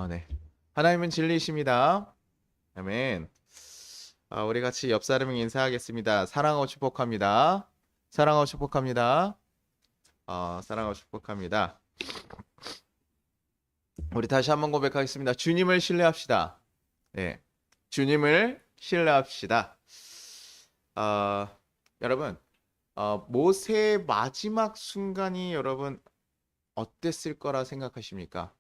네. 하나님은 진리이십니다. 아멘. 우리 같이 옆 사람에게 인사하겠습니다. 사랑하고 축복합니다. 사랑하고 축복합니다. 사랑하고 축복합니다. 우리 다시 한번 고백하겠습니다. 주님을 신뢰합시다. 네. 주님을 신뢰합시다. 여러분, 모세의 마지막 순간이 여러분 어땠을 거라 생각하십니까?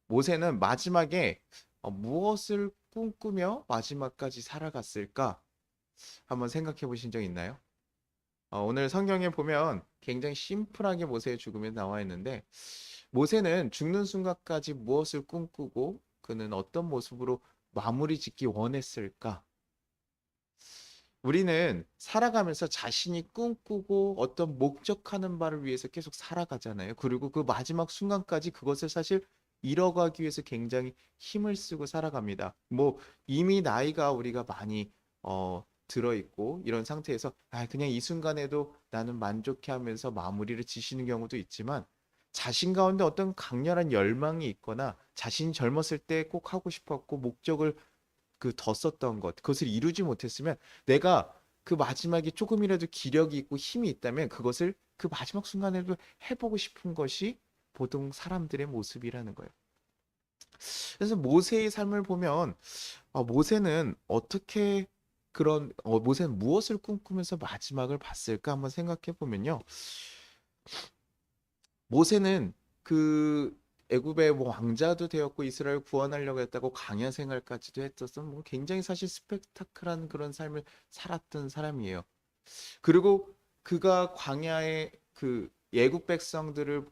모세는 마지막에 무엇을 꿈꾸며 마지막까지 살아갔을까? 한번 생각해 보신 적 있나요? 오늘 성경에 보면 굉장히 심플하게 모세의 죽음이 나와 있는데 모세는 죽는 순간까지 무엇을 꿈꾸고 그는 어떤 모습으로 마무리 짓기 원했을까? 우리는 살아가면서 자신이 꿈꾸고 어떤 목적하는 바를 위해서 계속 살아가잖아요. 그리고 그 마지막 순간까지 그것을 사실 이뤄가기 위해서 굉장히 힘을 쓰고 살아갑니다. 뭐 이미 나이가 우리가 많이 들어 있고 이런 상태에서 그냥 이 순간에도 나는 만족해 하면서 마무리를 지시는 경우도 있지만 자신 가운데 어떤 강렬한 열망이 있거나 자신이 젊었을 때 꼭 하고 싶었고 목적을 뒀었던 것, 그것을 이루지 못했으면 내가 그 마지막에 조금이라도 기력이 있고 힘이 있다면 그것을 그 마지막 순간에도 해보고 싶은 것이 보통 사람들의 모습이라는 거예요. 그래서 모세의 삶을 보면 모세는 어떻게 모세는 무엇을 꿈꾸면서 마지막을 봤을까 한번 생각해 보면요. 모세는 그 애굽의 뭐 왕자도 되었고 이스라엘 구원하려고 했다고 광야 생활까지도 했었던 뭐 굉장히 사실 스펙타클한 그런 삶을 살았던 사람이에요. 그리고 그가 광야에 애굽 백성들을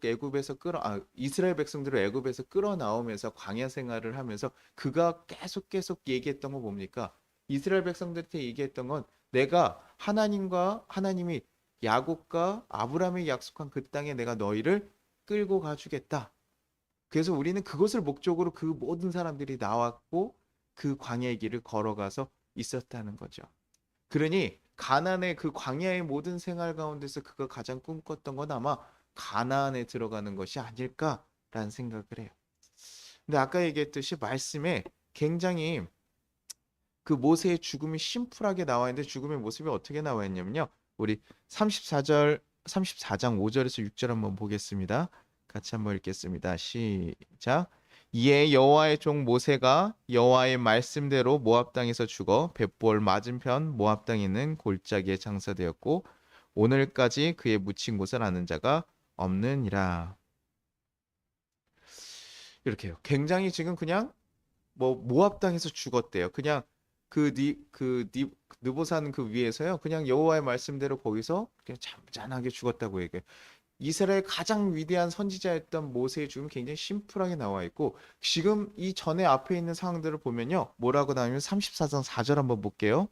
이스라엘 백성들을 애굽에서 끌어나오면서 광야 생활을 하면서 그가 계속 얘기했던 거 뭡니까? 이스라엘 백성들한테 얘기했던 건 내가 하나님이 야곱과 아브라함이 약속한 그 땅에 내가 너희를 끌고 가주겠다. 그래서 우리는 그것을 목적으로 그 모든 사람들이 나왔고 그 광야의 길을 걸어가서 있었다는 거죠. 그러니 가나안의 그 광야의 모든 생활 가운데서 그가 가장 꿈꿨던 건 아마 가나안에 들어가는 것이 아닐까라는 생각을 해요. 근데 아까 얘기했듯이 말씀에 굉장히 그 모세의 죽음이 심플하게 나와 있는데 죽음의 모습이 어떻게 나와 있냐면요. 우리 34장 5절에서 6절 한번 보겠습니다. 같이 한번 읽겠습니다. 시작. 이에 여호와의 종 모세가 여호와의 말씀대로 모압 땅에서 죽어 벳볼 맞은편 모압 땅에 있는 골짜기에 장사되었고 오늘까지 그의 묻힌 곳을 아는 자가 없느니라. 이렇게요. 굉장히 지금 그냥 뭐 모압 땅에서 죽었대요. 그냥 느보산 그 위에서요. 그냥 여호와의 말씀대로 거기서 그냥 잠잠하게 죽었다고 얘기해요. 이스라엘 가장 위대한 선지자였던 모세의 죽음 굉장히 심플하게 나와 있고 지금 이 전에 앞에 있는 상황들을 보면요. 뭐라고 나오면 34장 4절 한번 볼게요.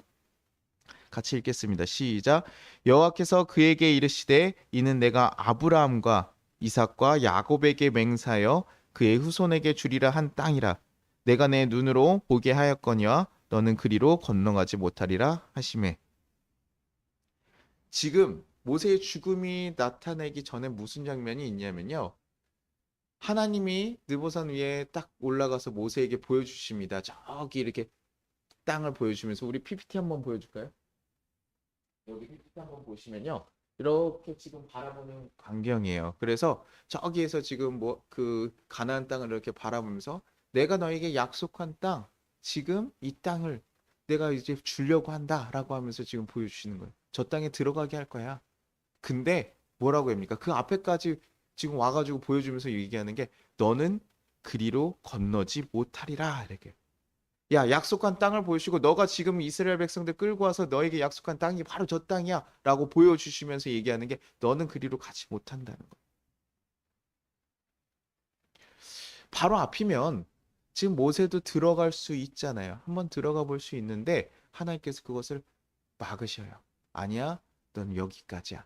같이 읽겠습니다. 시작. 여호와께서 그에게 이르시되 이는 내가 아브라함과 이삭과 야곱에게 맹세하여 그의 후손에게 주리라 한 땅이라. 내가 내 눈으로 보게 하였거니와 너는 그리로 건너가지 못하리라 하시매. 지금 모세의 죽음이 나타나기 전에 무슨 장면이 있냐면요. 하나님이 느보산 위에 딱 올라가서 모세에게 보여주십니다. 저기 이렇게 땅을 보여주면서 우리 PPT 한번 보여줄까요? 여기 PPT 한번 보시면요. 이렇게 지금 바라보는 광경이에요. 그래서 저기에서 지금 뭐 가나안 땅을 이렇게 바라보면서 내가 너에게 약속한 땅, 지금 이 땅을 내가 이제 주려고 한다라고 하면서 지금 보여주시는 거예요. 저 땅에 들어가게 할 거야. 근데 뭐라고 합니까? 그 앞에까지 지금 와가지고 보여주면서 얘기하는 게 너는 그리로 건너지 못하리라 이렇게. 야, 약속한 땅을 보여주시고 너가 지금 이스라엘 백성들 끌고 와서 너에게 약속한 땅이 바로 저 땅이야라고 보여주시면서 얘기하는 게 너는 그리로 가지 못한다는 거. 바로 앞이면 지금 모세도 들어갈 수 있잖아요. 한번 들어가 볼 수 있는데 하나님께서 그것을 막으셔요. 아니야, 넌 여기까지야.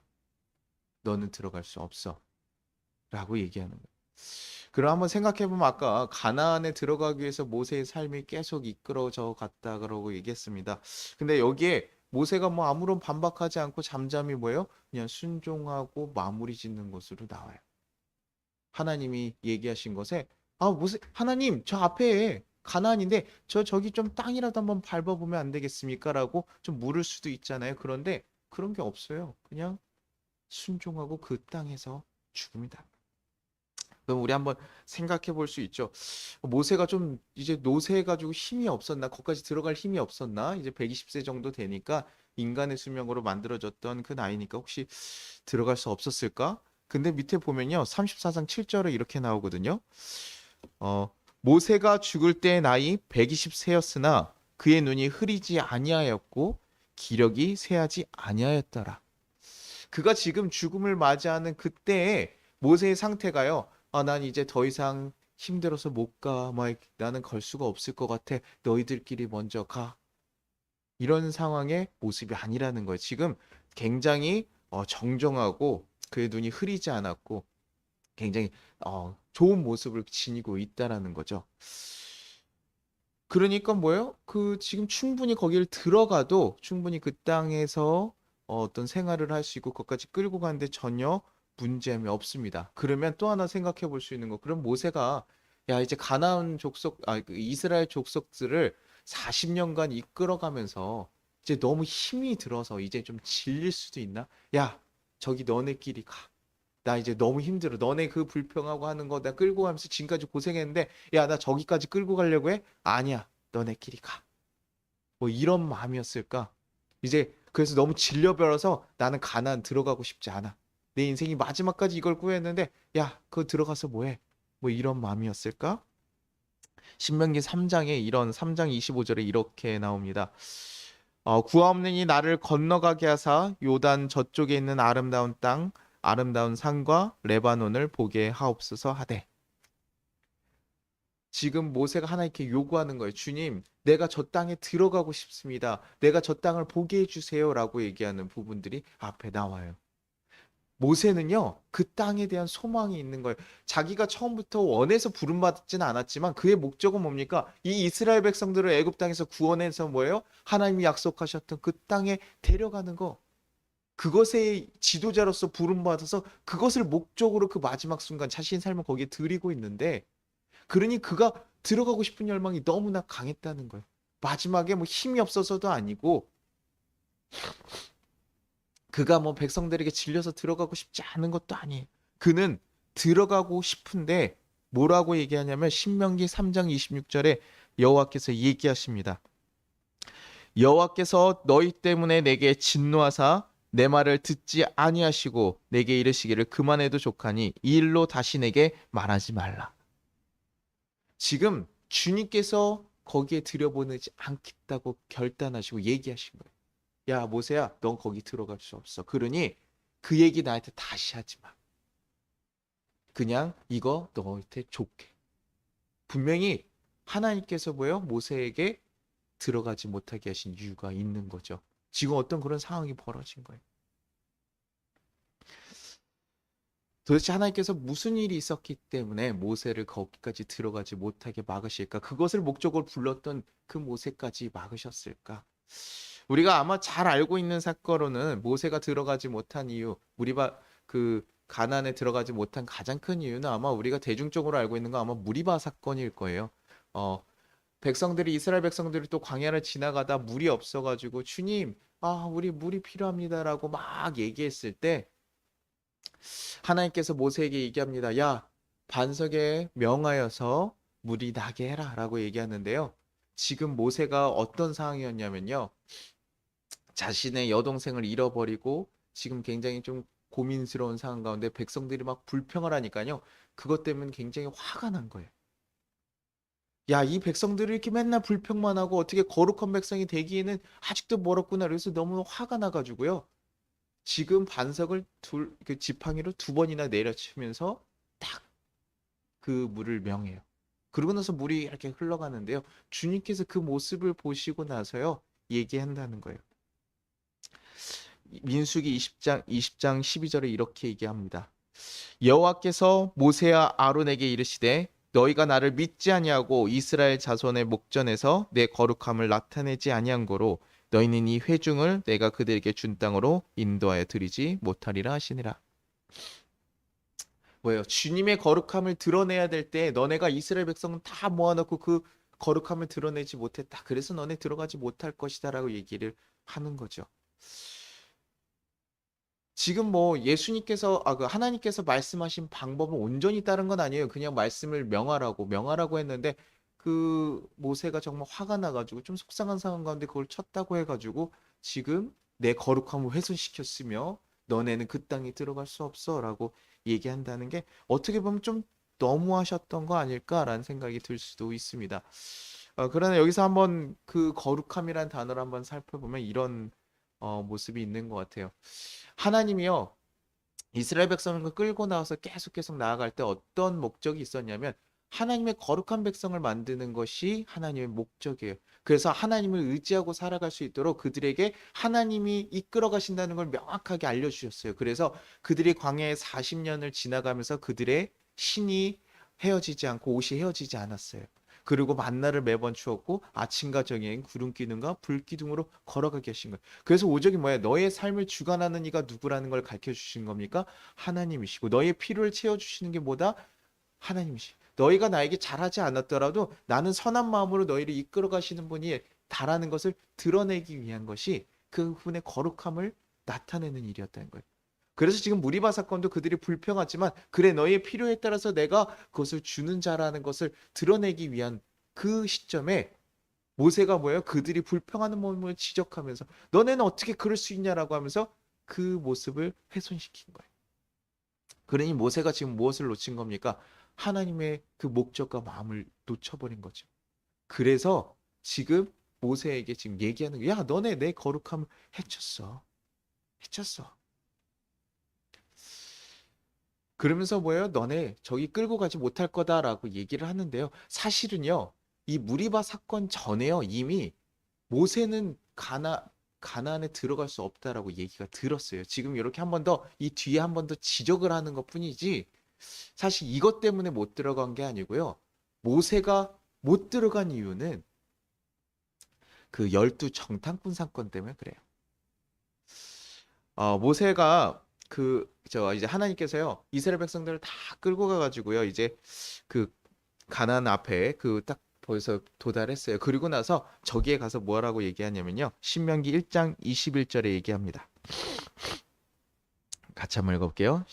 너는 들어갈 수 없어. 라고 얘기하는 거예요. 그럼 한번 생각해 보면 아까 가나안에 들어가기 위해서 모세의 삶이 계속 이끌어져 갔다 그러고 얘기했습니다. 근데 여기에 모세가 뭐 아무런 반박하지 않고 잠잠히 뭐예요? 그냥 순종하고 마무리 짓는 것으로 나와요. 하나님이 얘기하신 것에 아, 모세 하나님 저 앞에 가나안인데 저기 좀 땅이라도 한번 밟아보면 안 되겠습니까?라고 좀 물을 수도 있잖아요. 그런데 그런 게 없어요. 그냥 순종하고 그 땅에서 죽습니다. 그럼 우리 한번 생각해 볼 수 있죠. 모세가 좀 이제 노쇠해가지고 힘이 없었나? 거기까지 들어갈 힘이 없었나? 이제 120세 정도 되니까 인간의 수명으로 만들어졌던 그 나이니까 혹시 들어갈 수 없었을까? 근데 밑에 보면요. 34장 7절에 이렇게 나오거든요. 어, 모세가 죽을 때의 나이 120세였으나 그의 눈이 흐리지 아니하였고 기력이 쇠하지 아니하였더라. 그가 지금 죽음을 맞이하는 그때의 모세의 상태가요. 아, 난 이제 더 이상 힘들어서 못 가. 막 나는 걸 수가 없을 것 같아. 너희들끼리 먼저 가. 이런 상황의 모습이 아니라는 거예요. 지금 굉장히 정정하고 그의 눈이 흐리지 않았고 굉장히 좋은 모습을 지니고 있다라는 거죠. 그러니까 뭐예요? 그 지금 충분히 거기를 들어가도 충분히 그 땅에서 어떤 생활을 할 수 있고 거기까지 끌고 가는데 전혀 문제함이 없습니다. 그러면 또 하나 생각해 볼 수 있는 거. 그럼 모세가 야 이제 가나안 족속 그 이스라엘 족속들을 40년간 이끌어가면서 이제 너무 힘이 들어서 이제 좀 질릴 수도 있나? 야 저기 너네끼리 가. 나 이제 너무 힘들어. 너네 그 불평하고 하는 거 내가 끌고 가면서 지금까지 고생했는데 야, 나 저기까지 끌고 가려고 해? 아니야. 너네끼리 가. 뭐 이런 마음이었을까? 이제 그래서 너무 질려버려서 나는 가나안 들어가고 싶지 않아. 내 인생이 마지막까지 이걸 구했는데 야, 그거 들어가서 뭐 해? 뭐 이런 마음이었을까? 신명기 3장에 이런 3장 25절에 이렇게 나옵니다. 구하옵느니 나를 건너가게 하사 요단 저쪽에 있는 아름다운 땅 아름다운 산과 레바논을 보게 하옵소서 하되 지금 모세가 하나님께 요구하는 거예요. 주님, 내가 저 땅에 들어가고 싶습니다. 내가 저 땅을 보게 해주세요라고 얘기하는 부분들이 앞에 나와요. 모세는요, 그 땅에 대한 소망이 있는 거예요. 자기가 처음부터 원해서 부름받지는 않았지만 그의 목적은 뭡니까? 이 이스라엘 백성들을 애굽 땅에서 구원해서 뭐예요? 하나님이 약속하셨던 그 땅에 데려가는 거. 그것의 지도자로서 부름받아서 그것을 목적으로 그 마지막 순간 자신의 삶을 거기에 드리고 있는데 그러니 그가 들어가고 싶은 열망이 너무나 강했다는 거예요. 마지막에 뭐 힘이 없어서도 아니고 그가 뭐 백성들에게 질려서 들어가고 싶지 않은 것도 아니에요. 그는 들어가고 싶은데 뭐라고 얘기하냐면 신명기 3장 26절에 여호와께서 얘기하십니다. 여호와께서 너희 때문에 내게 진노하사 내 말을 듣지 아니하시고 내게 이르시기를 그만해도 족하니 이 일로 다시 내게 말하지 말라. 지금 주님께서 거기에 들여보내지 않겠다고 결단하시고 얘기하신 거예요. 야 모세야 넌 거기 들어갈 수 없어. 그러니 그 얘기 나한테 다시 하지 마. 그냥 이거 너한테 족해. 분명히 하나님께서 뭐예요? 모세에게 들어가지 못하게 하신 이유가 있는 거죠. 지금 어떤 그런 상황이 벌어진 거예요. 도대체 하나님께서 무슨 일이 있었기 때문에 모세를 거기까지 들어가지 못하게 막으실까? 그것을 목적으로 불렀던 그 모세까지 막으셨을까? 우리가 아마 잘 알고 있는 사건으로는 모세가 들어가지 못한 이유, 그 가나안에 들어가지 못한 가장 큰 이유는 아마 우리가 대중적으로 알고 있는 건 아마 무리바 사건일 거예요. 어, 이스라엘 백성들이 또 광야를 지나가다 물이 없어가지고 주님, 우리 물이 필요합니다라고 막 얘기했을 때 하나님께서 모세에게 얘기합니다. 야, 반석에 명하여서 물이 나게 해라라고 얘기하는데요. 지금 모세가 어떤 상황이었냐면요. 자신의 여동생을 잃어버리고 지금 굉장히 좀 고민스러운 상황 가운데 백성들이 막 불평을 하니까요. 그것 때문에 굉장히 화가 난 거예요. 야, 이 백성들이 이렇게 맨날 불평만 하고 어떻게 거룩한 백성이 되기에는 아직도 멀었구나. 그래서 너무 화가 나가지고요. 지금 반석을 그 지팡이로 두 번이나 내려치면서 딱 그 물을 명해요. 그러고 나서 물이 이렇게 흘러가는데요. 주님께서 그 모습을 보시고 나서요. 얘기한다는 거예요. 민수기 20장 12절에 이렇게 얘기합니다. 여호와께서 모세와 아론에게 이르시되 너희가 나를 믿지 아니하고 이스라엘 자손의 목전에서 내 거룩함을 나타내지 아니한 고로 너희는 이 회중을 내가 그들에게 준 땅으로 인도하여 드리지 못하리라 하시니라. 뭐예요? 주님의 거룩함을 드러내야 될 때 너네가 이스라엘 백성은 다 모아놓고 그 거룩함을 드러내지 못했다. 그래서 너네 들어가지 못할 것이다라고 얘기를 하는 거죠. 지금 뭐 예수님께서 그 하나님께서 말씀하신 방법을 온전히 따른 건 아니에요. 그냥 말씀을 명하라고 했는데 그 모세가 정말 화가 나가지고 좀 속상한 상황 가운데 그걸 쳤다고 해가지고 지금 내 거룩함을 훼손시켰으며 너네는 그 땅에 들어갈 수 없어라고 얘기한다는 게 어떻게 보면 좀 너무하셨던 거 아닐까라는 생각이 들 수도 있습니다. 그러나 여기서 한번 그 거룩함이란 단어를 한번 살펴보면 이런 모습이 있는 것 같아요. 하나님이요, 이스라엘 백성을 끌고 나와서 계속 나아갈 때 어떤 목적이 있었냐면 하나님의 거룩한 백성을 만드는 것이 하나님의 목적이에요. 그래서 하나님을 의지하고 살아갈 수 있도록 그들에게 하나님이 이끌어 가신다는 걸 명확하게 알려주셨어요. 그래서 그들이 광야에 40년을 지나가면서 그들의 신이 헤어지지 않고 옷이 헤어지지 않았어요. 그리고 만나를 매번 주었고 아침과 저녁엔 구름 기둥과 불 기둥으로 걸어가게 하신 거예요. 그래서 오적이 뭐야? 너의 삶을 주관하는 이가 누구라는 걸 가르쳐 주신 겁니까? 하나님이시고 너의 필요를 채워 주시는 게 뭐다? 하나님이시. 너희가 나에게 잘하지 않았더라도 나는 선한 마음으로 너희를 이끌어 가시는 분이 다라는 것을 드러내기 위한 것이 그분의 거룩함을 나타내는 일이었다는 거예요. 그래서 지금 무리바 사건도 그들이 불평하지만 그래 너희의 필요에 따라서 내가 그것을 주는 자라는 것을 드러내기 위한 그 시점에 모세가 뭐예요? 그들이 불평하는 몸을 지적하면서 너네는 어떻게 그럴 수 있냐라고 하면서 그 모습을 훼손시킨 거예요. 그러니 모세가 지금 무엇을 놓친 겁니까? 하나님의 그 목적과 마음을 놓쳐버린 거죠. 그래서 지금 모세에게 지금 얘기하는 거야. 야, 너네 내 거룩함을 해쳤어. 해쳤어. 그러면서 뭐예요? 너네 저기 끌고 가지 못할 거다라고 얘기를 하는데요. 사실은요. 이 무리바 사건 전에요. 이미 모세는 가나안에 들어갈 수 없다라고 얘기가 들었어요. 지금 이렇게 한 번 더 이 뒤에 한 번 더 지적을 하는 것뿐이지 사실 이것 때문에 못 들어간 게 아니고요. 모세가 못 들어간 이유는 그 열두 정탐꾼 사건 때문에 그래요. 모세가 저 이제 하나님께서요 이스라엘 백성들을 다 끌고 가가지고요 이제 그 가나안 앞에 그 딱 벌써 도달했어요. 그리고 나서 저기에 가서 뭐라고 얘기하냐면요. 신명기 1장 21절에 얘기합니다. 같이 한번 읽어볼게요.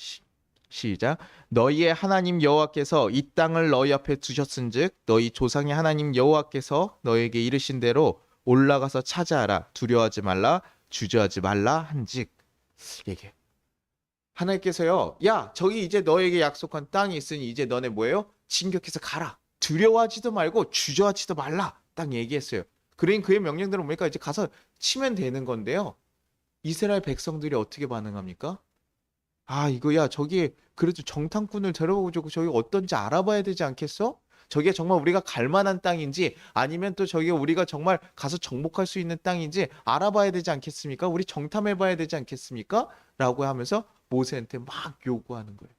시작. 너희의 하나님 여호와께서 이 땅을 너희 앞에 두셨은즉 너희 조상의 하나님 여호와께서 너희에게 이르신 대로 올라가서 차지하라. 두려워하지 말라. 주저하지 말라 한즉. 얘기해. 하나님께서요. 야, 저기 이제 너에게 약속한 땅이 있으니 이제 너네 뭐예요? 진격해서 가라. 두려워하지도 말고 주저하지도 말라. 딱 얘기했어요. 그러니 그의 명령대로 뭡니까? 이제 가서 치면 되는 건데요. 이스라엘 백성들이 어떻게 반응합니까? 아, 이거야, 저기 그래도 정탐꾼을 데려오고 저기 어떤지 알아봐야 되지 않겠어? 저게 정말 우리가 갈 만한 땅인지 아니면 또 저게 우리가 정말 가서 정복할 수 있는 땅인지 알아봐야 되지 않겠습니까? 우리 정탐해 봐야 되지 않겠습니까? 라고 하면서 모세한테 막 요구하는 거예요.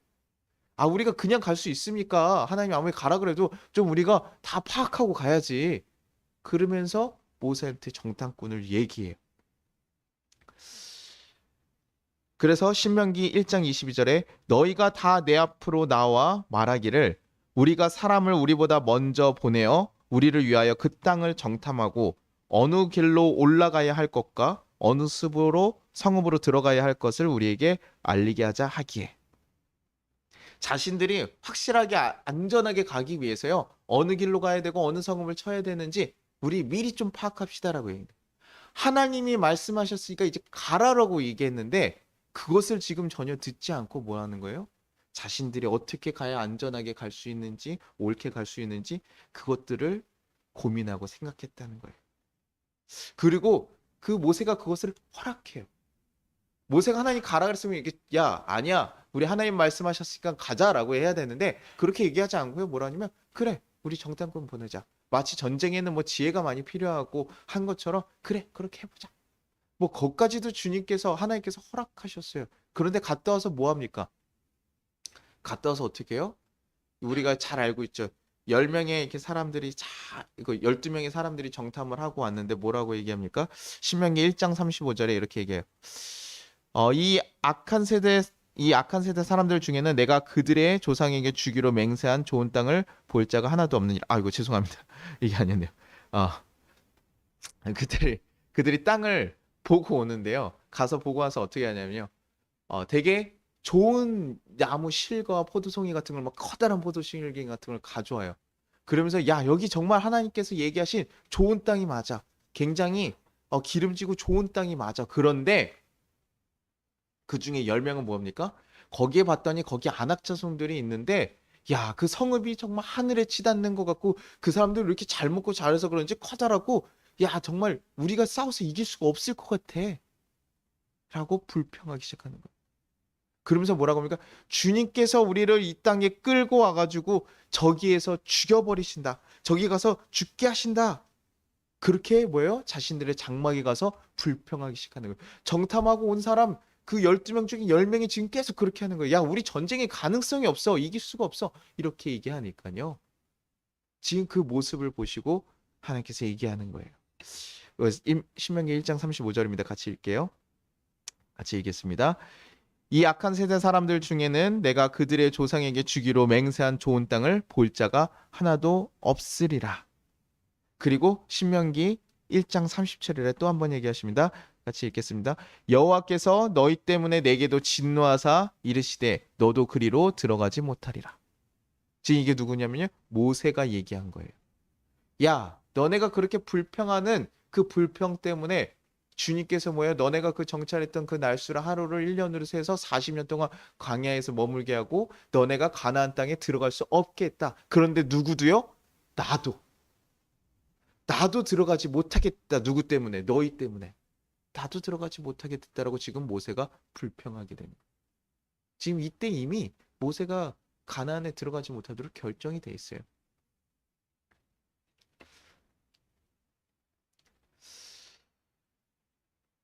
아, 우리가 그냥 갈 수 있습니까? 하나님이 아무리 가라 그래도 좀 우리가 다 파악하고 가야지. 그러면서 모세한테 정탐꾼을 얘기해요. 그래서 신명기 1장 22절에 너희가 다 내 앞으로 나와 말하기를 우리가 사람을 우리보다 먼저 보내어 우리를 위하여 그 땅을 정탐하고 어느 길로 올라가야 할 것과 어느 숲으로 성읍으로 들어가야 할 것을 우리에게 알리게 하자 하기에 자신들이 확실하게 안전하게 가기 위해서요. 어느 길로 가야 되고 어느 성읍을 쳐야 되는지 우리 미리 좀 파악합시다라고 얘기해요. 하나님이 말씀하셨으니까 이제 가라라고 얘기했는데 그것을 지금 전혀 듣지 않고 뭐 하는 거예요? 자신들이 어떻게 가야 안전하게 갈 수 있는지, 옳게 갈 수 있는지 그것들을 고민하고 생각했다는 거예요. 그리고 그 모세가 그것을 허락해요. 모세가 하나님 가라 그랬으면 이게 야, 아니야. 우리 하나님 말씀하셨으니까 가자라고 해야 되는데 그렇게 얘기하지 않고요. 뭐라냐면 그래. 우리 정탐꾼 보내자. 마치 전쟁에는 뭐 지혜가 많이 필요하고 한 것처럼 그래. 그렇게 해보자. 뭐 거기까지도 주님께서 하나님께서 허락하셨어요. 그런데 갔다 와서 뭐 합니까? 갔다 와서 어떻게 해요? 우리가 잘 알고 있죠. 10명의 이렇게 사람들이 이거 12명의 사람들이 정탐을 하고 왔는데 뭐라고 얘기합니까? 신명기 1장 35절에 이렇게 얘기해요. 이 악한 세대 이 악한 세대 사람들 중에는 내가 그들의 조상에게 주기로 맹세한 좋은 땅을 볼 자가 하나도 없느니라. 아이고 죄송합니다. 이게 아니었네요. 아, 그들이 그들이 땅을 보고 오는데요. 가서 보고 와서 어떻게 하냐면요. 되게 좋은 나무 실과 포도송이 같은 걸 막 커다란 포도송이 같은 걸 가져와요. 그러면서 야 여기 정말 하나님께서 얘기하신 좋은 땅이 맞아. 굉장히 기름지고 좋은 땅이 맞아. 그런데 그 중에 10명은 뭡니까? 거기에 봤더니 거기 안악자손들이 있는데 야, 그 성읍이 정말 하늘에 치닫는 것 같고 그 사람들 왜 이렇게 잘 먹고 잘해서 그런지 커다랗고 야, 정말 우리가 싸워서 이길 수가 없을 것 같아. 라고 불평하기 시작하는 거예요. 그러면서 뭐라고 합니까? 주님께서 우리를 이 땅에 끌고 와가지고 저기에서 죽여버리신다. 저기 가서 죽게 하신다. 그렇게 뭐예요? 자신들의 장막에 가서 불평하기 시작하는 거예요. 정탐하고 온 사람 그 12명 중에 10명이 지금 계속 그렇게 하는 거예요. 야, 우리 전쟁의 가능성이 없어. 이길 수가 없어. 이렇게 얘기하니까요. 지금 그 모습을 보시고 하나님께서 얘기하는 거예요. 신명기 1장 35절입니다. 같이 읽게요. 같이 읽겠습니다. 이 악한 세대 사람들 중에는 내가 그들의 조상에게 주기로 맹세한 좋은 땅을 볼 자가 하나도 없으리라. 그리고 신명기 1장 30절에 또 한 번 얘기하십니다. 같이 읽겠습니다. 여호와께서 너희 때문에 내게도 진노하사 이르시되 너도 그리로 들어가지 못하리라. 지금 이게 누구냐면요. 모세가 얘기한 거예요. 야, 너네가 그렇게 불평하는 그 불평 때문에 주님께서 뭐예요? 너네가 그 정찰했던 그 날수를 하루를 1년으로 세서 40년 동안 광야에서 머물게 하고 너네가 가나안 땅에 들어갈 수 없게 했다. 그런데 누구도요? 나도 들어가지 못하겠다. 누구 때문에? 너희 때문에. 나도 들어가지 못하게 됐다라고 지금 모세가 불평하게 됩니다. 지금 이때 이미 모세가 가나안에 들어가지 못하도록 결정이 돼 있어요.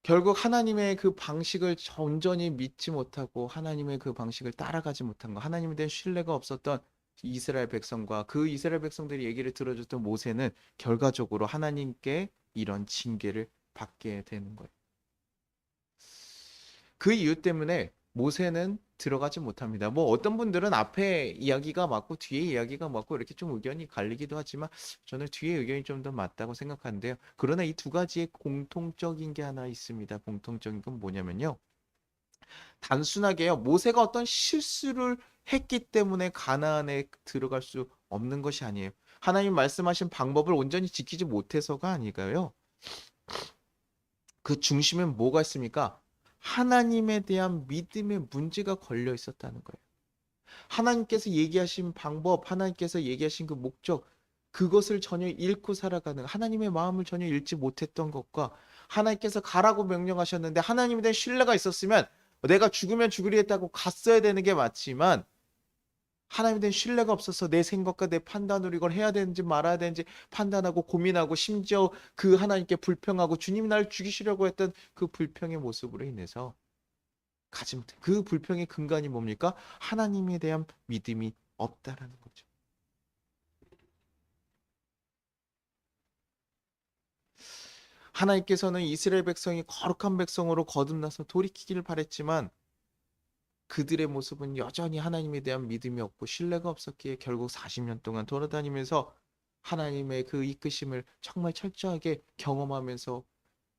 결국 하나님의 그 방식을 온전히 믿지 못하고 하나님의 그 방식을 따라가지 못한 거, 하나님에 대한 신뢰가 없었던 이스라엘 백성과 그 이스라엘 백성들이 얘기를 들어줬던 모세는 결과적으로 하나님께 이런 징계를 받게 되는 거예요. 그 이유 때문에 모세는 들어가지 못합니다. 뭐 어떤 분들은 앞에 이야기가 맞고 뒤에 이야기가 맞고 이렇게 좀 의견이 갈리기도 하지만 저는 뒤에 의견이 좀 더 맞다고 생각하는데요. 그러나 이 두 가지의 공통적인 게 하나 있습니다. 공통적인 건 뭐냐면요. 단순하게요. 모세가 어떤 실수를 했기 때문에 가나안에 들어갈 수 없는 것이 아니에요. 하나님 말씀하신 방법을 온전히 지키지 못해서가 아니고요. 그 중심엔 뭐가 있습니까? 하나님에 대한 믿음의 문제가 걸려 있었다는 거예요. 하나님께서 얘기하신 방법, 하나님께서 얘기하신 그 목적, 그것을 전혀 잃고 살아가는 하나님의 마음을 전혀 잃지 못했던 것과 하나님께서 가라고 명령하셨는데 하나님에 대한 신뢰가 있었으면 내가 죽으면 죽으리 했다고 갔어야 되는 게 맞지만 하나님에 대한 신뢰가 없어서 내 생각과 내 판단으로 이걸 해야 되는지 말아야 되는지 판단하고 고민하고 심지어 그 하나님께 불평하고 주님이 나를 죽이시려고 했던 그 불평의 모습으로 인해서 가지 못해. 그 불평의 근간이 뭡니까? 하나님에 대한 믿음이 없다라는 거죠. 하나님께서는 이스라엘 백성이 거룩한 백성으로 거듭나서 돌이키기를 바랬지만 그들의 모습은 여전히 하나님에 대한 믿음이 없고 신뢰가 없었기에 결국 40년 동안 돌아다니면서 하나님의 그 이끄심을 정말 철저하게 경험하면서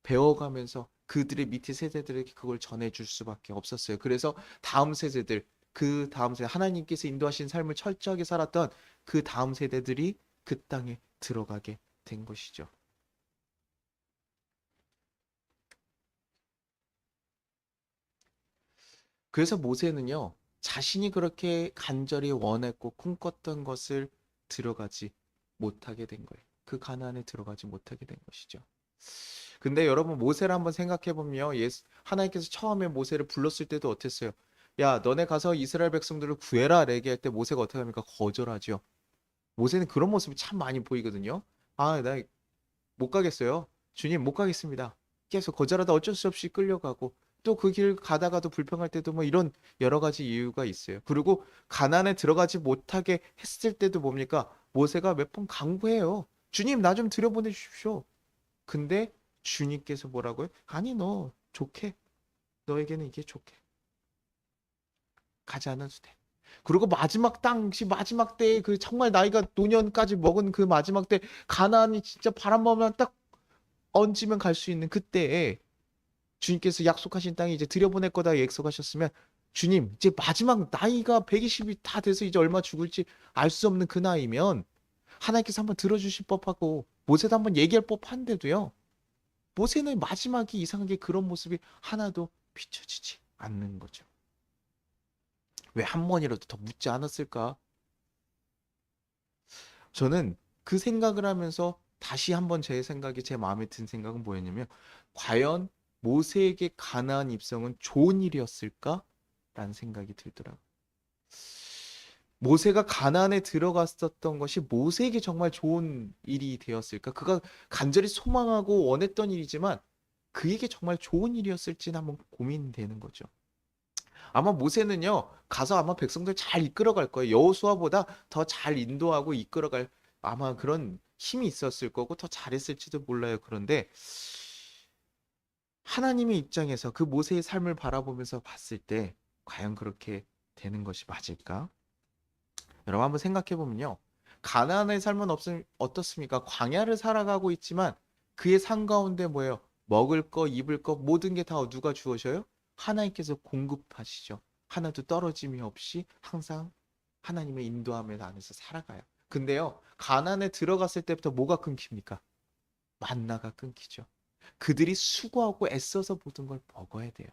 배워가면서 그들의 밑에 세대들에게 그걸 전해줄 수밖에 없었어요. 그래서 다음 세대들, 그 다음 세대, 하나님께서 인도하신 삶을 철저하게 살았던 그 다음 세대들이 그 땅에 들어가게 된 것이죠. 그래서 모세는요, 자신이 그렇게 간절히 원했고 꿈꿨던 것을 들어가지 못하게 된 거예요. 그 가나안에 들어가지 못하게 된 것이죠. 근데 여러분 모세를 한번 생각해 보면요. 하나님께서 처음에 모세를 불렀을 때도 어땠어요? 야, 너네 가서 이스라엘 백성들을 구해라. 얘기할 때 모세가 어떻게 합니까? 거절하죠. 모세는 그런 모습이 참 많이 보이거든요. 아, 나 못 가겠어요. 주님 못 가겠습니다. 계속 거절하다 어쩔 수 없이 끌려가고 또 그 길 가다가도 불평할 때도 뭐 이런 여러 가지 이유가 있어요. 그리고 가나안에 들어가지 못하게 했을 때도 뭡니까? 모세가 몇 번 강구해요. 주님 나 좀 들여보내 주십시오. 근데 주님께서 뭐라고요? 아니 너 좋게. 너에게는 이게 좋게. 가지 않아도 돼. 그리고 마지막 당시 마지막 때에 그 정말 나이가 노년까지 먹은 그 마지막 때 가나안이 진짜 바람 번만 딱 얹으면 갈 수 있는 그때에 주님께서 약속하신 땅에 이제 들여보낼 거다 약속하셨으면 주님 이제 마지막 나이가 120이 다 돼서 이제 얼마 죽을지 알 수 없는 그 나이면 하나님께서 한번 들어주실 법하고 모세도 한번 얘기할 법한데도요. 모세는 마지막이 이상하게 그런 모습이 하나도 비춰지지 않는 거죠. 왜 한 번이라도 더 묻지 않았을까? 저는 그 생각을 하면서 다시 한번 제 생각이 제 마음에 든 생각은 뭐였냐면 과연 모세에게 가나안 입성은 좋은 일이었을까? 라는 생각이 들더라고요. 모세가 가나안에 들어갔었던 것이 모세에게 정말 좋은 일이 되었을까? 그가 간절히 소망하고 원했던 일이지만 그에게 정말 좋은 일이었을지는 한번 고민되는 거죠. 아마 모세는요, 가서 아마 백성들 잘 이끌어갈 거예요. 여호수아보다 더 잘 인도하고 이끌어갈 아마 그런 힘이 있었을 거고 더 잘했을지도 몰라요. 그런데 하나님의 입장에서 그 모세의 삶을 바라보면서 봤을 때 과연 그렇게 되는 것이 맞을까? 여러분 한번 생각해 보면요. 가나안의 삶은 어떻습니까? 광야를 살아가고 있지만 그의 삶 가운데 뭐예요? 먹을 거, 입을 거 모든 게 다 누가 주어져요? 하나님께서 공급하시죠. 하나도 떨어짐이 없이 항상 하나님의 인도함 안에서 살아가요. 근데요, 가나안에 들어갔을 때부터 뭐가 끊깁니까? 만나가 끊기죠. 그들이 수고하고 애써서 모든 걸 먹어야 돼요.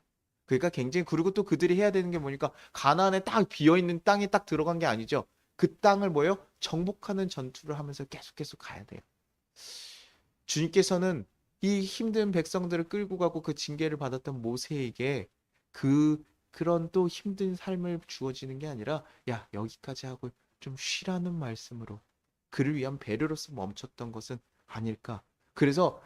그러니까 굉장히 그리고 또 그들이 해야 되는 게 뭐니까 가나안에 딱 비어 있는 땅에 딱 들어간 게 아니죠. 그 땅을 뭐요? 정복하는 전투를 하면서 계속 가야 돼요. 주님께서는 이 힘든 백성들을 끌고 가고 그 징계를 받았던 모세에게 그런 또 힘든 삶을 주어지는 게 아니라 야 여기까지 하고 좀 쉬라는 말씀으로 그를 위한 배려로서 멈췄던 것은 아닐까. 그래서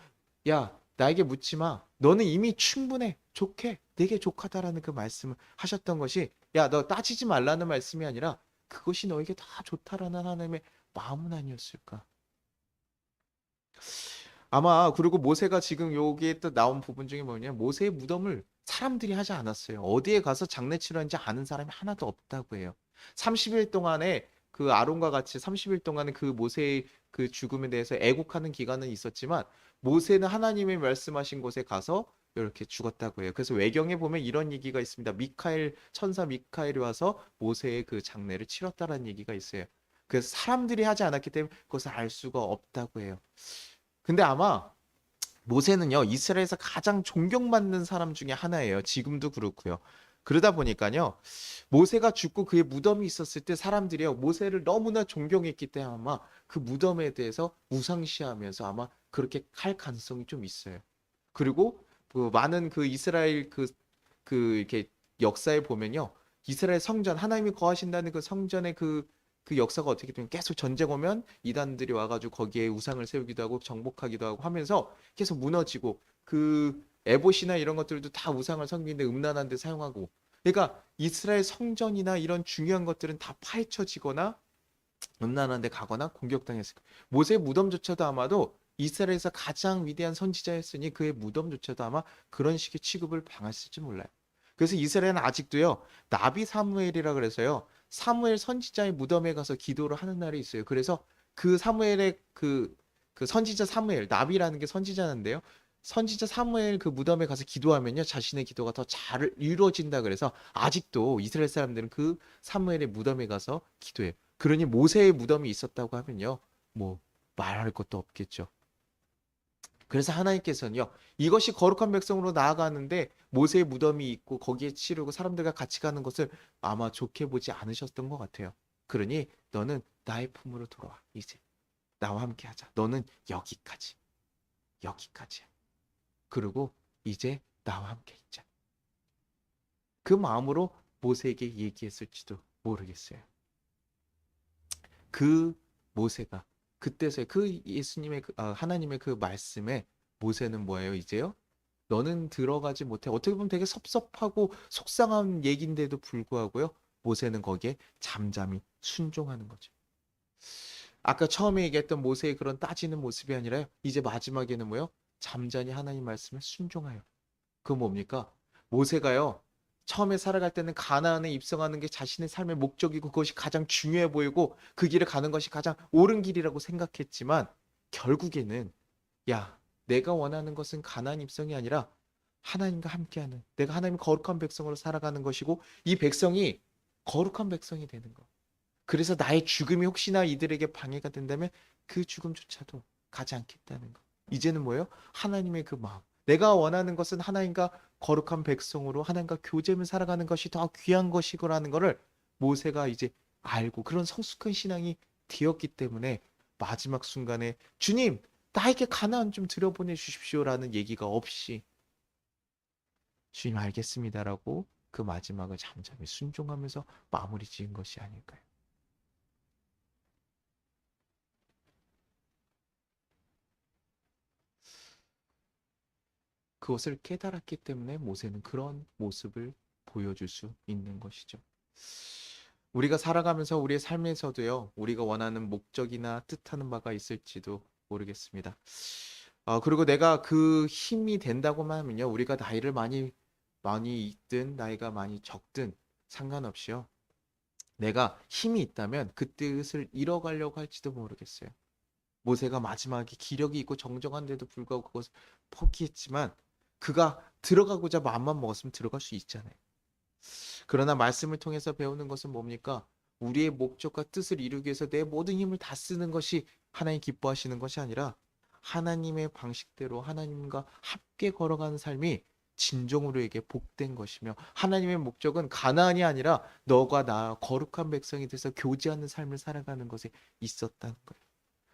야 나에게 묻지 마. 너는 이미 충분해. 족해. 내게 족하다라는 그 말씀을 하셨던 것이 야 너 따지지 말라는 말씀이 아니라 그것이 너에게 다 좋다라는 하나님의 마음은 아니었을까. 아마 그리고 모세가 지금 여기에 또 나온 부분 중에 뭐냐 모세의 무덤을 사람들이 하지 않았어요. 어디에 가서 장례 치렀는지 아는 사람이 하나도 없다고 해요. 30일 동안에 그 아론과 같이 30일 동안에 그 모세의 그 죽음에 대해서 애곡하는 기간은 있었지만 모세는 하나님의 말씀하신 곳에 가서 이렇게 죽었다고 해요. 그래서 외경에 보면 이런 얘기가 있습니다. 미카엘 천사 미카엘이 와서 모세의 그 장례를 치렀다라는 얘기가 있어요. 그래서 사람들이 하지 않았기 때문에 그것을 알 수가 없다고 해요. 근데 아마 모세는요, 이스라엘에서 가장 존경받는 사람 중에 하나예요. 지금도 그렇고요. 그러다 보니까요, 모세가 죽고 그의 무덤이 있었을 때 사람들이요, 모세를 너무나 존경했기 때문에 아마 그 무덤에 대해서 우상시하면서 아마 그렇게 할 가능성이 좀 있어요. 그리고 그 많은 그 이스라엘 이렇게 역사에 보면요, 이스라엘 성전, 하나님이 거하신다는 그 성전의 그 역사가 어떻게 되면 계속 전쟁 오면 이단들이 와가지고 거기에 우상을 세우기도 하고 정복하기도 하고 하면서 계속 무너지고 그 에봇이나 이런 것들도 다 우상을 섬기는데 음란한 데 사용하고 그러니까 이스라엘 성전이나 이런 중요한 것들은 다 파헤쳐지거나 음란한 데 가거나 공격당했을 거예요. 모세의 무덤조차도 아마도 이스라엘에서 가장 위대한 선지자였으니 그의 무덤조차도 아마 그런 식의 취급을 당했을지 몰라요. 그래서 이스라엘은 아직도요 나비 사무엘이라 그래서요 사무엘 선지자의 무덤에 가서 기도를 하는 날이 있어요. 그래서 그 사무엘의 그 선지자 사무엘 나비라는 게 선지자인데요. 선지자 사무엘 그 무덤에 가서 기도하면요 자신의 기도가 더 잘 이루어진다 그래서 아직도 이스라엘 사람들은 그 사무엘의 무덤에 가서 기도해요. 그러니 모세의 무덤이 있었다고 하면요 뭐 말할 것도 없겠죠. 그래서 하나님께서는요, 이것이 거룩한 백성으로 나아가는데 모세의 무덤이 있고 거기에 치르고 사람들과 같이 가는 것을 아마 좋게 보지 않으셨던 것 같아요. 그러니 너는 나의 품으로 돌아와. 이제 나와 함께 하자. 너는 여기까지. 여기까지야. 그리고 이제 나와 함께 있자. 그 마음으로 모세에게 얘기했을지도 모르겠어요. 그 모세가 그때서의 그 예수님의 하나님의 그 말씀에 모세는 뭐예요, 이제요? 너는 들어가지 못해. 어떻게 보면 되게 섭섭하고 속상한 얘기인데도 불구하고요. 모세는 거기에 잠잠히 순종하는 거죠. 아까 처음에 얘기했던 모세의 그런 따지는 모습이 아니라요. 이제 마지막에는 뭐요? 잠잠히 하나님 말씀에 순종하여. 그 뭡니까? 모세가요. 처음에 살아갈 때는 가나안에 입성하는 게 자신의 삶의 목적이고 그것이 가장 중요해 보이고 그 길을 가는 것이 가장 옳은 길이라고 생각했지만 결국에는 야, 내가 원하는 것은 가나안 입성이 아니라 하나님과 함께하는 내가 하나님의 거룩한 백성으로 살아가는 것이고 이 백성이 거룩한 백성이 되는 것. 그래서 나의 죽음이 혹시나 이들에게 방해가 된다면 그 죽음조차도 가지 않겠다는 것. 이제는 뭐예요? 하나님의 그 마음. 내가 원하는 것은 하나님과 거룩한 백성으로 하나님과 교제를 살아가는 것이 더 귀한 것이고라는 것을 모세가 이제 알고 그런 성숙한 신앙이 되었기 때문에 마지막 순간에 주님, 나에게 가나안 좀 들여보내 주십시오라는 얘기가 없이 주님 알겠습니다라고 그 마지막을 잠잠히 순종하면서 마무리 지은 것이 아닐까요? 그것을 깨달았기 때문에 모세는 그런 모습을 보여줄 수 있는 것이죠. 우리가 살아가면서 우리의 삶에서도요, 우리가 원하는 목적이나 뜻하는 바가 있을지도 모르겠습니다. 그리고 내가 그 힘이 된다고만 하면요, 우리가 나이를 많이 있든 나이가 많이 적든 상관없이요, 내가 힘이 있다면 그 뜻을 이뤄가려고 할지도 모르겠어요. 모세가 마지막에 기력이 있고 정정한데도 불구하고 그것을 포기했지만 그가 들어가고자 마음만 먹었으면 들어갈 수 있잖아요. 그러나 말씀을 통해서 배우는 것은 뭡니까? 우리의 목적과 뜻을 이루기 위해서 내 모든 힘을 다 쓰는 것이 하나님 기뻐하시는 것이 아니라 하나님의 방식대로 하나님과 함께 걸어가는 삶이 진정으로에게 복된 것이며 하나님의 목적은 가나안이 아니라 너가 나 거룩한 백성이 돼서 교제하는 삶을 살아가는 것에 있었다는 거예요.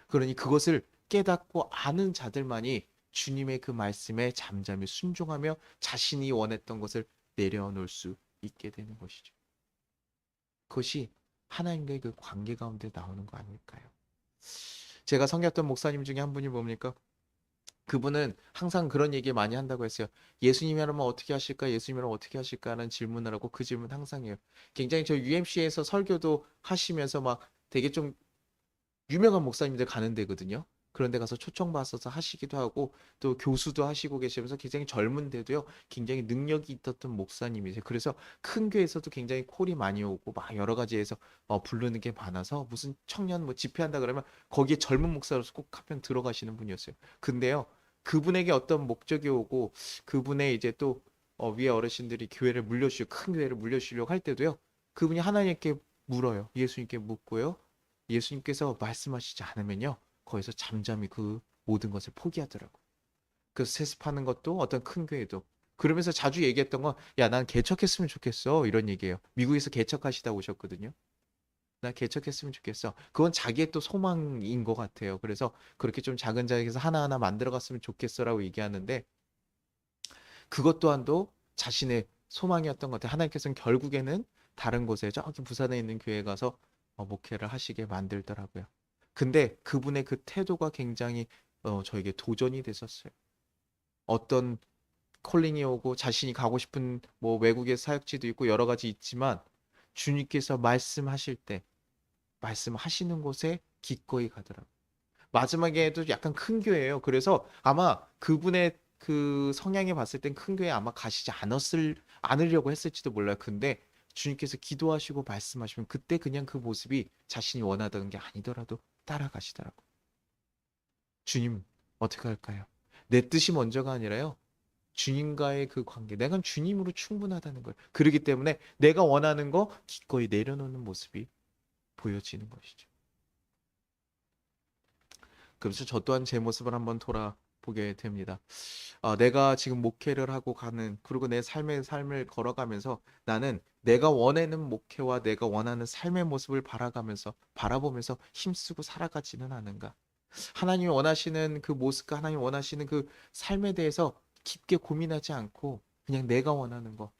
그러니 그것을 깨닫고 아는 자들만이 주님의 그 말씀에 잠잠히 순종하며 자신이 원했던 것을 내려놓을 수 있게 되는 것이죠. 그것이 하나님과의 그 관계 가운데 나오는 거 아닐까요? 제가 섬겼던 목사님 중에 한 분이 뭡니까? 그분은 항상 그런 얘기 많이 한다고 했어요. 예수님이라면 어떻게 하실까? 예수님이라면 어떻게 하실까? 하는 질문을 하고 그 질문 항상 해요. 굉장히 저 UMC에서 설교도 하시면서 막 되게 좀 유명한 목사님들 가는 데거든요. 그런 데 가서 초청받아서 하시기도 하고 또 교수도 하시고 계시면서 굉장히 젊은데도요. 굉장히 능력이 있었던 목사님이세요. 그래서 큰 교회에서도 굉장히 콜이 많이 오고 막 여러 가지에서 부르는 게 많아서 무슨 청년 뭐 집회한다 그러면 거기에 젊은 목사로서 꼭 한 명 들어가시는 분이었어요. 근데요. 그분에게 어떤 목적이 오고 그분의 이제 또 위에 어르신들이 교회를 물려주시고 큰 교회를 물려주시려고 할 때도요. 그분이 하나님께 물어요. 예수님께 묻고요. 예수님께서 말씀하시지 않으면요. 거기서 잠잠히 그 모든 것을 포기하더라고. 그 세습하는 것도 어떤 큰 교회도. 그러면서 자주 얘기했던 건, 야, 난 개척했으면 좋겠어. 이런 얘기예요. 미국에서 개척하시다 오셨거든요. 나 개척했으면 좋겠어. 그건 자기의 또 소망인 것 같아요. 그래서 그렇게 좀 작은 자리에서 하나하나 만들어갔으면 좋겠어라고 얘기하는데, 그것 또한도 자신의 소망이었던 것 같아요. 하나님께서는 결국에는 다른 곳에 저기 부산에 있는 교회에 가서 목회를 하시게 만들더라고요. 근데 그분의 그 태도가 굉장히 저에게 도전이 됐었어요. 어떤 콜링이 오고 자신이 가고 싶은 뭐 외국의 사역지도 있고 여러 가지 있지만 주님께서 말씀하실 때 말씀하시는 곳에 기꺼이 가더라고요. 마지막에도 약간 큰 교회예요. 그래서 아마 그분의 그 성향에 봤을 땐 큰 교회 아마 가시지 않으려고 했을지도 몰라요. 근데 주님께서 기도하시고 말씀하시면 그때 그냥 그 모습이 자신이 원하던 게 아니더라도 따라가시더라고. 주님 어떻게 할까요? 내 뜻이 먼저가 아니라요. 주님과의 그 관계, 내가 주님으로 충분하다는 거예요. 그렇기 때문에 내가 원하는 거 기꺼이 내려놓는 모습이 보여지는 것이죠. 그래서 저 또한 제 모습을 한번 돌아보게 됩니다. 내가 지금 목회를 하고 가는 그리고 내 삶의 삶을 걸어가면서 나는 내가 원하는 목회와 내가 원하는 삶의 모습을 바라보면서 힘쓰고 살아가지는 않은가. 하나님이 원하시는 그 모습과 하나님이 원하시는 그 삶에 대해서 깊게 고민하지 않고 그냥 내가 원하는 거,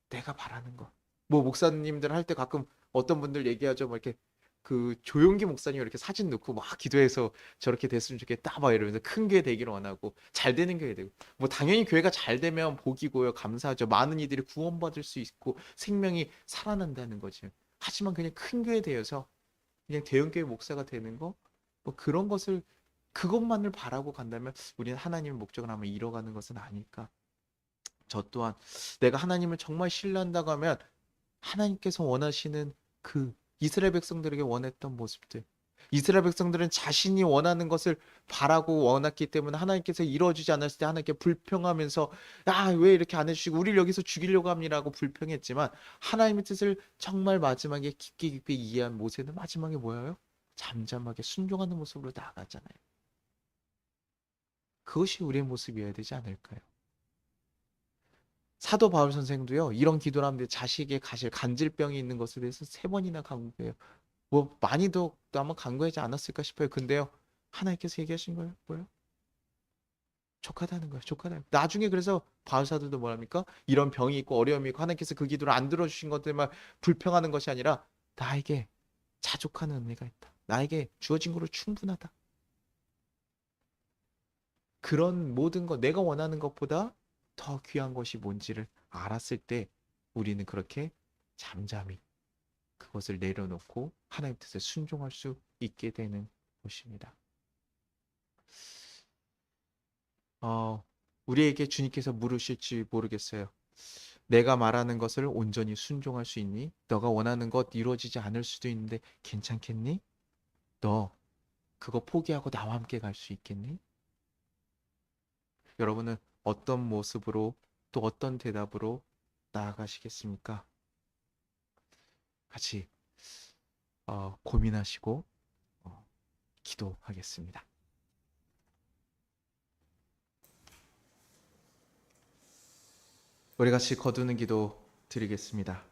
내가 바라는 거. 뭐 목사님들 할 때 가끔 어떤 분들 얘기하죠. 뭐 이렇게 그 조용기 목사님 이렇게 사진 넣고 막 기도해서 저렇게 됐으면 좋겠다 막 이러면서 큰 교회 되기를 원하고 잘 되는 교회 되고 뭐 당연히 교회가 잘 되면 복이고요 감사하죠. 많은 이들이 구원받을 수 있고 생명이 살아난다는 거죠. 하지만 그냥 큰 교회 되어서 그냥 대형 교회 목사가 되는 거 뭐 그런 것을 그것만을 바라고 간다면 우리는 하나님의 목적을 아마 이뤄가는 것은 아닐까 저 또한 내가 하나님을 정말 신뢰한다고 하면 하나님께서 원하시는 그 이스라엘 백성들에게 원했던 모습들. 이스라엘 백성들은 자신이 원하는 것을 바라고 원했기 때문에 하나님께서 이루어주지 않았을 때 하나님께 불평하면서 왜 이렇게 안 해주시고 우리를 여기서 죽이려고 합니다라고 불평했지만 하나님의 뜻을 정말 마지막에 깊게 이해한 모세는 마지막에 뭐예요? 잠잠하게 순종하는 모습으로 나아가잖아요. 그것이 우리의 모습이어야 되지 않을까요? 사도 바울 선생도요, 이런 기도를 하는데 자식의 가실 간질병이 있는 것에 대해서 3번이나 간구해요. 뭐 많이도 아마 간구하지 않았을까 싶어요. 근데요, 하나님께서 얘기하신 거예요. 뭐예요? 족하다는 거예요. 족하다. 나중에 그래서 바울 사도도 뭐랍니까? 이런 병이 있고 어려움이 있고 하나님께서 그 기도를 안 들어주신 것들만 불평하는 것이 아니라 나에게 자족하는 은혜가 있다. 나에게 주어진 거로 충분하다. 그런 모든 것, 내가 원하는 것보다 더 귀한 것이 뭔지를 알았을 때 우리는 그렇게 잠잠히 그것을 내려놓고 하나님 뜻에 순종할 수 있게 되는 것입니다. 우리에게 주님께서 물으실지 모르겠어요. 내가 말하는 것을 온전히 순종할 수 있니? 너가 원하는 것 이루어지지 않을 수도 있는데 괜찮겠니? 너 그거 포기하고 나와 함께 갈 수 있겠니? 여러분은 어떤 모습으로 또 어떤 대답으로 나아가시겠습니까? 같이 고민하시고 기도하겠습니다. 우리 같이 거두는 기도 드리겠습니다.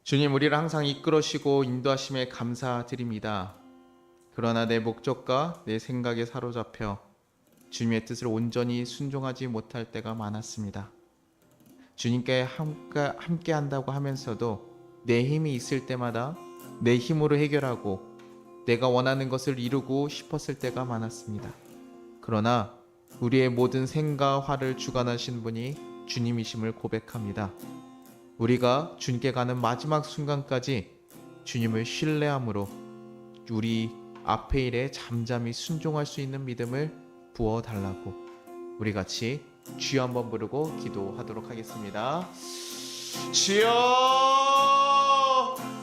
주님, 우리를 항상 이끌어시고 인도하심에 감사드립니다. 그러나 내 목적과 내 생각에 사로잡혀 주님의 뜻을 온전히 순종하지 못할 때가 많았습니다. 주님께 함께 한다고 하면서도 내 힘이 있을 때마다 내 힘으로 해결하고 내가 원하는 것을 이루고 싶었을 때가 많았습니다. 그러나 우리의 모든 생과 화를 주관하신 분이 주님이심을 고백합니다. 우리가 주님께 가는 마지막 순간까지 주님을 신뢰함으로 우리 앞의 일에 잠잠히 순종할 수 있는 믿음을 부어달라고 우리 같이 주여 한번 부르고 기도하도록 하겠습니다. 주여!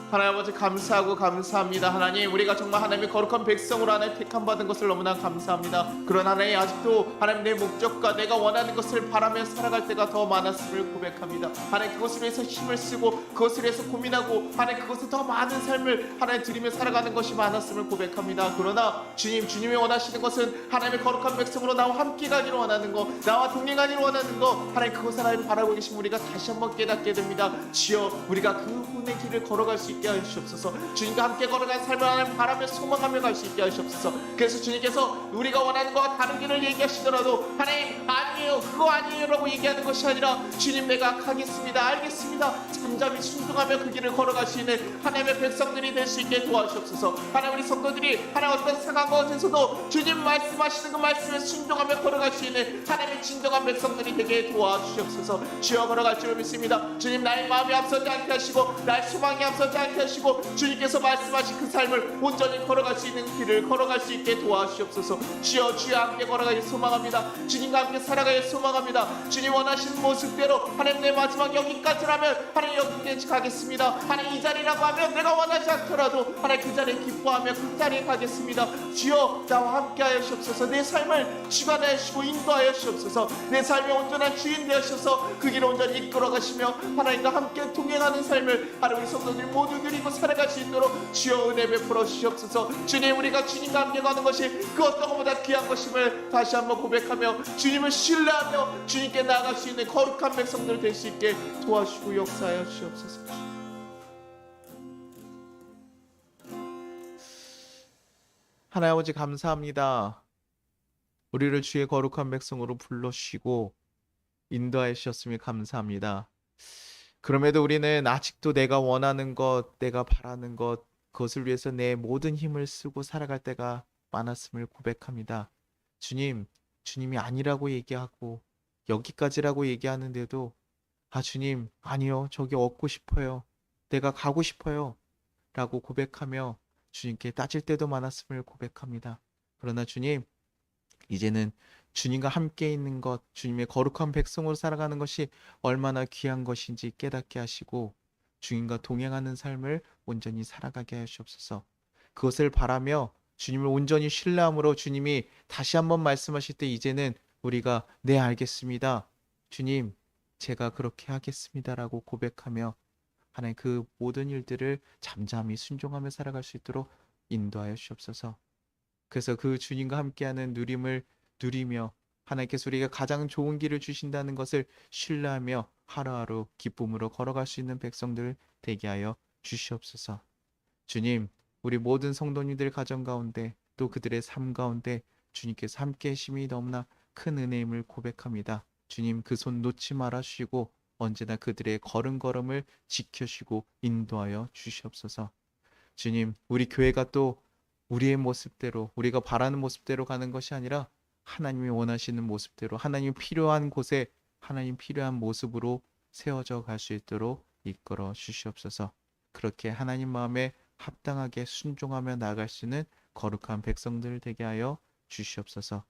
하나님 아버지 감사하고 감사합니다. 하나님, 우리가 정말 하나님의 거룩한 백성으로 하나님 택함 받은 것을 너무나 감사합니다. 그러나 하나님, 아직도 하나님 내 목적과 내가 원하는 것을 바라며 살아갈 때가 더 많았음을 고백합니다. 하나님, 그것을 위해서 힘을 쓰고 그것을 위해서 고민하고 하나님 그것에 더 많은 삶을 하나님 드리며 살아가는 것이 많았음을 고백합니다. 그러나 주님이 원하시는 것은 하나님의 거룩한 백성으로 나와 함께 가기를 원하는 것, 나와 동행하기를 원하는 것, 하나님 그것을 하나님 바라고 계신 우리가 다시 한번 깨닫게 됩니다. 주여, 우리가 그분의 길을 걸어갈 수 있게 하시옵소서. 주님과 함께 걸어간 삶을 하나님 바라며 소망하며 갈 수 있게 하시옵소서. 그래서 주님께서 우리가 원하는 것과 다른 길을 얘기하시더라도 하나님, 아니에요, 그거 아니에요 라고 얘기하는 것이 아니라 주님, 내가 가겠습니다, 알겠습니다, 잠잠히 순종하며 그 길을 걸어갈 수 있는 하나님의 백성들이 될 수 있게 도와주옵소서. 하나님, 우리 성도들이 하나님 어떤 상황 가운데서도 주님 말씀하시는 그 말씀에 순종하며 걸어갈 수 있는 하나님의 진정한 백성들이 되게 도와주시옵소서. 주여, 걸어갈 줄 믿습니다. 주님, 나의 마음이 앞서지 않게 하시고 나의 소망이 앞서지 않게 하시고 주님께서 말씀하신 그 삶을 온전히 걸어갈 수 있는 길을 걸어갈 수 있게 도와주시옵소서. 주여, 주여 함께 걸어가길 소망합니다. 주님과 함께 살아가길 소망합니다. 주님 원하시는 모습대로 하나님 내 마지막 여기까지라면 하나님 여기까지 가겠습니다. 하나님 이 자리라고 하면 내가 원하지 않더라도 하나님 그 자리에 기뻐하며 그 자리에 가겠습니다. 주여, 나와 함께 하여 주옵소서. 내 삶을 주관하여 주시고 인도하여 주옵소서. 내 삶의 온전한 주인 되어주셔서 그 길을 온전히 이끌어 가시며 하나님과 함께 동행하는 삶을 하나님 우리 성도들이 모두 누리고 살아갈 수 있도록 주여 은혜 베풀어 주시옵소서. 주님, 우리가 주님과 함께 가는 것이 그 어떤 것보다 귀한 것임을 다시 한번 고백하며 주님을 신뢰하며 주님께 나아갈 수 있는 거룩한 백성들 될 수 있게 도와주시고 역사하여 주시옵소서. 하나님 아버지 감사합니다. 우리를 주의 거룩한 백성으로 불러주시고 인도하여 주셨음을 감사합니다. 그럼에도 우리는 아직도 내가 원하는 것, 내가 바라는 것, 그것을 위해서 내 모든 힘을 쓰고 살아갈 때가 많았음을 고백합니다. 주님이 아니라고 얘기하고 여기까지라고 얘기하는데도 주님, 아니요, 저기 얻고 싶어요, 내가 가고 싶어요 라고 고백하며 주님께 따질 때도 많았음을 고백합니다. 그러나 주님, 이제는 주님과 함께 있는 것, 주님의 거룩한 백성으로 살아가는 것이 얼마나 귀한 것인지 깨닫게 하시고 주님과 동행하는 삶을 온전히 살아가게 하시옵소서. 그것을 바라며 주님을 온전히 신뢰함으로 주님이 다시 한번 말씀하실 때 이제는 우리가 네, 알겠습니다. 주님, 제가 그렇게 하겠습니다라고 고백하며 하나님 그 모든 일들을 잠잠히 순종하며 살아갈 수 있도록 인도하여 주옵소서. 그래서 그 주님과 함께하는 누림을 누리며 하나님께서 우리가 가장 좋은 길을 주신다는 것을 신뢰하며 하루하루 기쁨으로 걸어갈 수 있는 백성들 되게 하여 주시옵소서. 주님, 우리 모든 성도님들 가정 가운데 또 그들의 삶 가운데 주님께서 함께 하심이 너무나 큰 은혜임을 고백합니다. 주님, 그 손 놓지 말아 주시고 언제나 그들의 걸음걸음을 지켜주시고 인도하여 주시옵소서. 주님, 우리 교회가 또 우리의 모습대로, 우리가 바라는 모습대로 가는 것이 아니라 하나님이 원하시는 모습대로, 하나님이 필요한 곳에 하나님 필요한 모습으로 세워져 갈 수 있도록 이끌어 주시옵소서. 그렇게 하나님 마음에 합당하게 순종하며 나아갈 수 있는 거룩한 백성들 되게 하여 주시옵소서.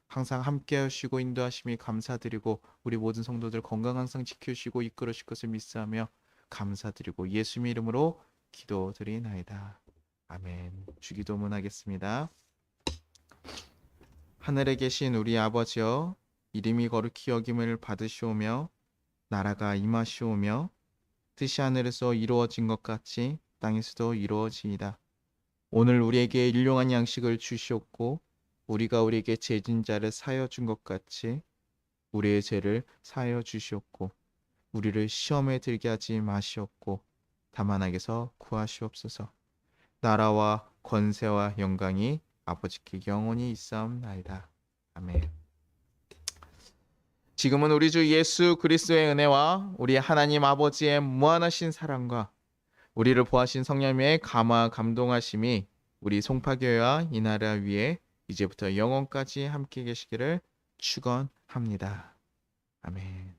항상 함께 하시고 인도하심이 감사드리고 우리 모든 성도들 건강 항상 지켜주시고 이끌어 주실 것을 믿사하며 감사드리고 예수님 이름으로 기도드리나이다. 아멘. 주기도문 하겠습니다. 하늘에 계신 우리 아버지여, 이름이 거룩히 여김을 받으시오며 나라가 임하시오며 뜻이 하늘에서 이루어진 것 같이 땅에서도 이루어지이다. 오늘 우리에게 일용할 양식을 주시옵고 우리가 우리에게 죄진 자를 사하여 준 것 같이 우리의 죄를 사하여 주시옵고 우리를 시험에 들게 하지 마시옵고 다만 악에서 구하시옵소서. 나라와 권세와 영광이 아버지께 영원히 있사옵나이다. 아멘. 지금은 우리 주 예수 그리스도의 은혜와 우리 하나님 아버지의 무한하신 사랑과 우리를 보하신 성령님의 감화 감동하심이 우리 송파교회와 이 나라 위에 이제부터 영원까지 함께 계시기를 축원합니다. 아멘.